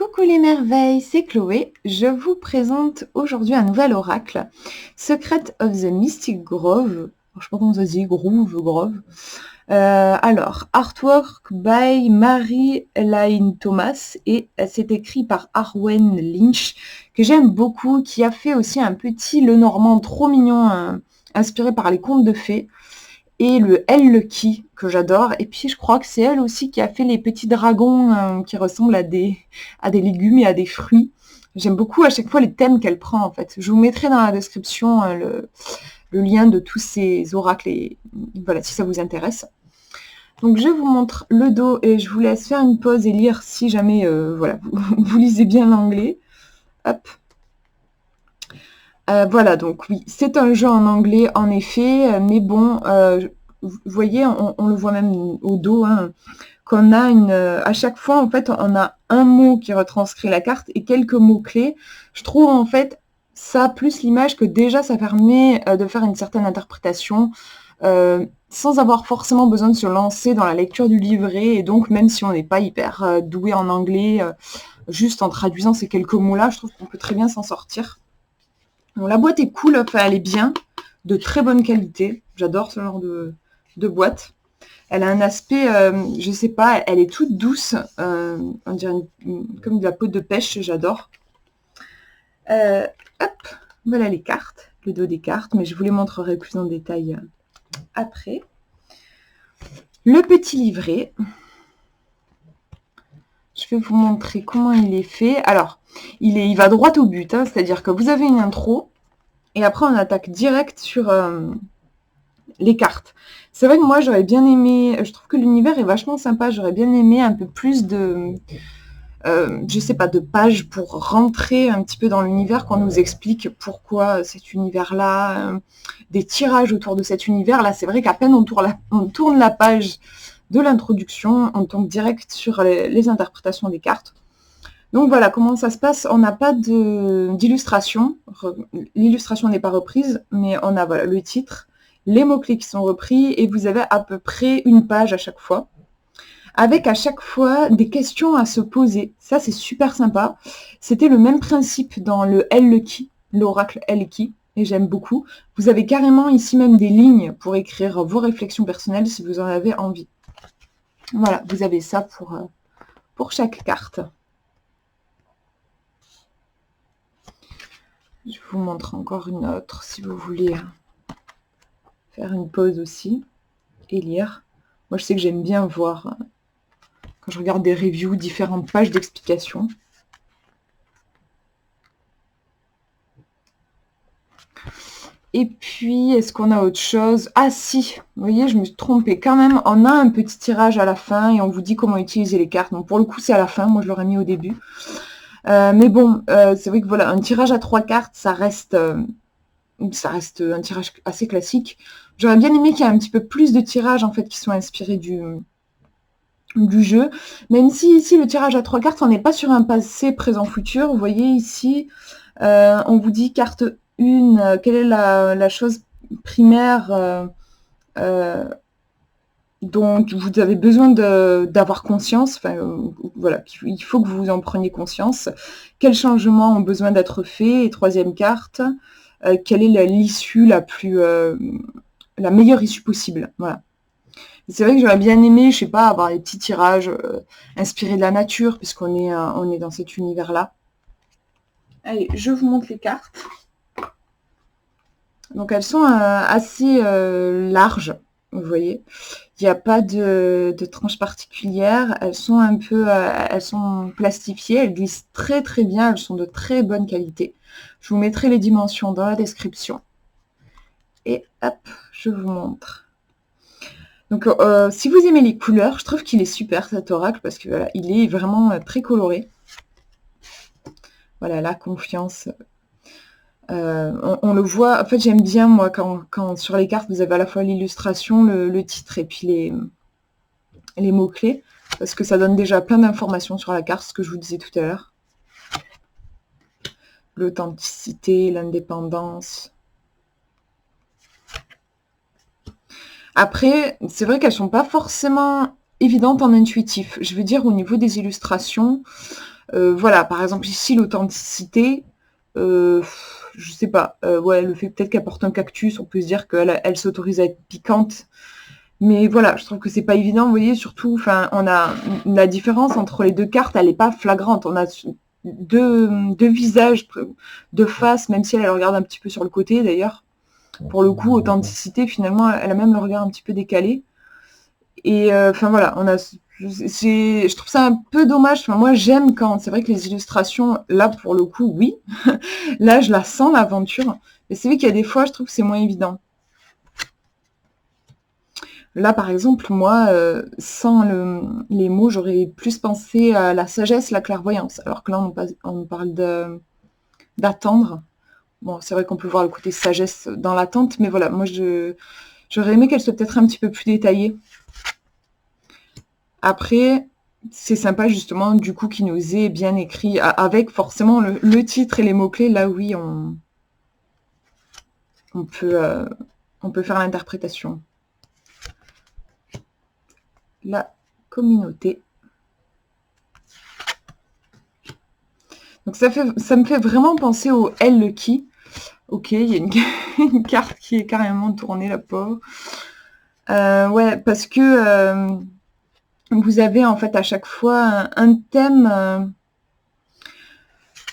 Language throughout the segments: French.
Coucou les merveilles, c'est Chloé. Je vous présente aujourd'hui un nouvel oracle, Secret of the Mystic Grove. Je sais pas comment ça se dit, Grove. Alors, artwork by Marie-Elaine Thomas et c'est écrit par Arwen Lynch, que j'aime beaucoup, qui a fait aussi un petit Lenormand trop mignon, inspiré par les contes de fées. Et le Elle Lucky, que j'adore. Et puis je crois que c'est elle aussi qui a fait les petits dragons qui ressemblent à des légumes et à des fruits. J'aime beaucoup à chaque fois les thèmes qu'elle prend en fait. Je vous mettrai dans la description le lien de tous ces oracles et voilà si ça vous intéresse. Donc je vous montre le dos et je vous laisse faire une pause et lire si jamais voilà, vous lisez bien l'anglais. Hop. Voilà, donc oui, c'est un jeu en anglais en effet, mais bon, vous voyez, on le voit même au dos, hein, qu'on a à chaque fois en fait, on a un mot qui retranscrit la carte et quelques mots-clés. Je trouve en fait ça plus l'image que déjà ça permet de faire une certaine interprétation, sans avoir forcément besoin de se lancer dans la lecture du livret et donc même si on n'est pas hyper doué en anglais, juste en traduisant ces quelques mots-là, je trouve qu'on peut très bien s'en sortir. Bon, la boîte est cool, enfin, elle est bien, de très bonne qualité. J'adore ce genre de boîte. Elle a un aspect, je sais pas, elle est toute douce, on dirait comme de la peau de pêche, j'adore. Hop, voilà les cartes, le dos des cartes, mais je vous les montrerai plus en détail après. Le petit livret. Je vais vous montrer comment il est fait. Alors, il va droit au but, hein, c'est-à-dire que vous avez une intro, et après on attaque direct sur les cartes. C'est vrai que moi j'aurais bien aimé, je trouve que l'univers est vachement sympa, j'aurais bien aimé un peu plus de, je sais pas, de pages pour rentrer un petit peu dans l'univers, qu'on nous explique pourquoi cet univers-là, des tirages autour de cet univers. Là c'est vrai qu'à peine on tourne la page de l'introduction, on tombe direct sur les interprétations des cartes. Donc voilà comment ça se passe. On n'a pas d'illustration. L'illustration n'est pas reprise, mais on a voilà, le titre, les mots-clés qui sont repris, et vous avez à peu près une page à chaque fois, avec à chaque fois des questions à se poser. Ça, c'est super sympa. C'était le même principe dans le Elle Lucky, l'oracle Elle Lucky, et j'aime beaucoup. Vous avez carrément ici même des lignes pour écrire vos réflexions personnelles si vous en avez envie. Voilà, vous avez ça pour chaque carte. Je vous montre encore une autre si vous voulez faire une pause aussi et lire. Moi, je sais que j'aime bien voir, quand je regarde des reviews, différentes pages d'explications. Et puis, est-ce qu'on a autre chose? Ah si, vous voyez, je me suis trompée quand même. On a un petit tirage à la fin et on vous dit comment utiliser les cartes. Donc pour le coup, c'est à la fin. Moi, je l'aurais mis au début. Mais bon, c'est vrai que voilà, un tirage à 3 cartes, ça reste un tirage assez classique. J'aurais bien aimé qu'il y ait un petit peu plus de tirages en fait qui sont inspirés du jeu, même si ici le tirage à 3 cartes, on n'est pas sur un passé, présent, futur. Vous voyez ici, on vous dit carte 1, quelle est la chose primaire dont vous avez besoin d'avoir conscience, enfin, voilà, il faut que vous en preniez conscience. Quels changements ont besoin d'être faits? Et troisième carte, quelle est l'issue la meilleure issue possible? Voilà. C'est vrai que j'aurais bien aimé, je sais pas, avoir des petits tirages inspirés de la nature, puisqu'on est, on est dans cet univers-là. Allez, je vous montre les cartes. Donc elles sont assez larges, vous voyez. Il n'y a pas de tranche particulière. Elles sont un peu, elles sont plastifiées, elles glissent très très bien, elles sont de très bonne qualité. Je vous mettrai les dimensions dans la description. Et hop, je vous montre. Donc si vous aimez les couleurs, je trouve qu'il est super cet oracle, parce que voilà, il est vraiment très coloré. Voilà, la confiance. On le voit, en fait j'aime bien moi quand sur les cartes vous avez à la fois l'illustration, le titre et puis les mots-clés, parce que ça donne déjà plein d'informations sur la carte, ce que je vous disais tout à l'heure. L'authenticité, l'indépendance. Après, c'est vrai qu'elles sont pas forcément évidentes en intuitif. Je veux dire, au niveau des illustrations, Voilà, par exemple ici l'authenticité, je sais pas, ouais, le fait peut-être qu'elle porte un cactus, on peut se dire qu'elle s'autorise à être piquante. Mais voilà, je trouve que c'est pas évident, vous voyez, surtout, enfin, on a la différence entre les 2 cartes, elle est pas flagrante. On a deux visages de face, même si elle regarde un petit peu sur le côté d'ailleurs. Pour le coup, authenticité, finalement, elle a même le regard un petit peu décalé. Et enfin voilà, je trouve ça un peu dommage. Enfin, moi, j'aime quand c'est vrai que les illustrations, là pour le coup, oui, là je la sens l'aventure. Mais c'est vrai qu'il y a des fois, je trouve que c'est moins évident. Là, par exemple, moi, sans les mots, j'aurais plus pensé à la sagesse, la clairvoyance. Alors que là, on parle d'attendre. Bon, c'est vrai qu'on peut voir le côté sagesse dans l'attente, mais voilà, moi, j'aurais aimé qu'elle soit peut-être un petit peu plus détaillée. Après, c'est sympa justement du coup qu'il nous ait bien écrit avec forcément le titre et les mots-clés. Là oui, on peut faire l'interprétation. La communauté. Donc ça me fait vraiment penser au Elle le qui. Ok, il y a une carte qui est carrément tournée, la pauvre. Ouais, parce que vous avez en fait à chaque fois un thème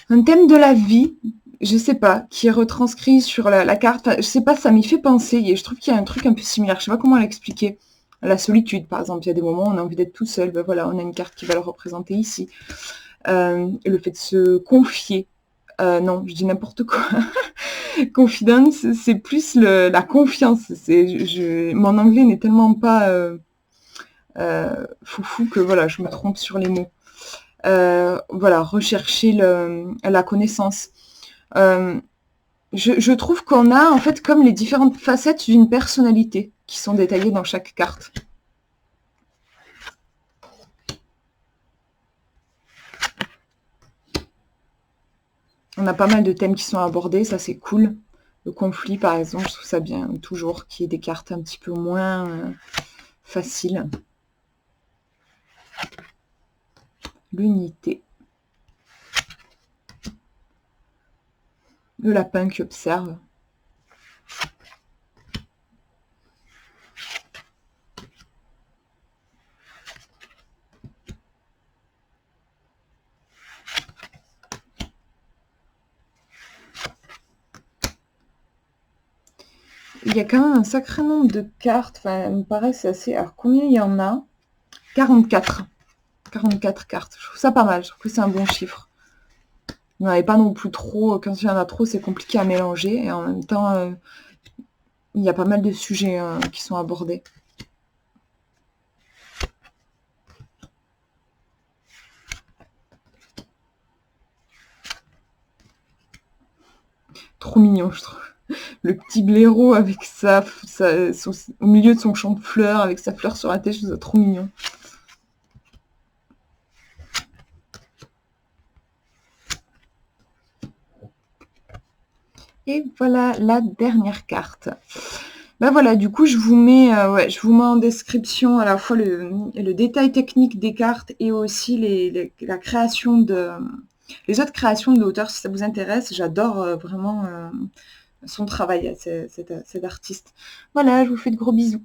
de la vie, je sais pas, qui est retranscrit sur la carte. Enfin, je sais pas, ça m'y fait penser. Et je trouve qu'il y a un truc un peu similaire. Je sais pas comment l'expliquer. La solitude, par exemple. Il y a des moments où on a envie d'être tout seul. Ben voilà, on a une carte qui va le représenter ici. Le fait de se confier. Non, je dis n'importe quoi. Confidence, c'est plus la confiance. Mon anglais n'est tellement pas foufou que voilà, je me trompe sur les mots. Voilà, rechercher la connaissance. Je trouve qu'on a en fait comme les différentes facettes d'une personnalité qui sont détaillées dans chaque carte. On a pas mal de thèmes qui sont abordés, ça c'est cool. Le conflit par exemple, je trouve ça bien toujours qu'il y ait des cartes un petit peu moins faciles. L'unité. Le lapin qui observe. Il y a quand même un sacré nombre de cartes, enfin, il me paraît c'est assez... Alors, combien il y en a? 44. 44 cartes. Je trouve ça pas mal, je trouve que c'est un bon chiffre. Il n'y en avait pas non plus trop. Quand il y en a trop, c'est compliqué à mélanger. Et en même temps, il y a pas mal de sujets qui sont abordés. Trop mignon, je trouve. Le petit blaireau avec au milieu de son champ de fleurs, avec sa fleur sur la tête, je trouve ça trop mignon. Et voilà la dernière carte. Ben voilà, du coup, je vous mets en description à la fois le détail technique des cartes et aussi la création les autres créations de l'auteur, si ça vous intéresse. J'adore vraiment son travail, cet artiste. Voilà, je vous fais de gros bisous.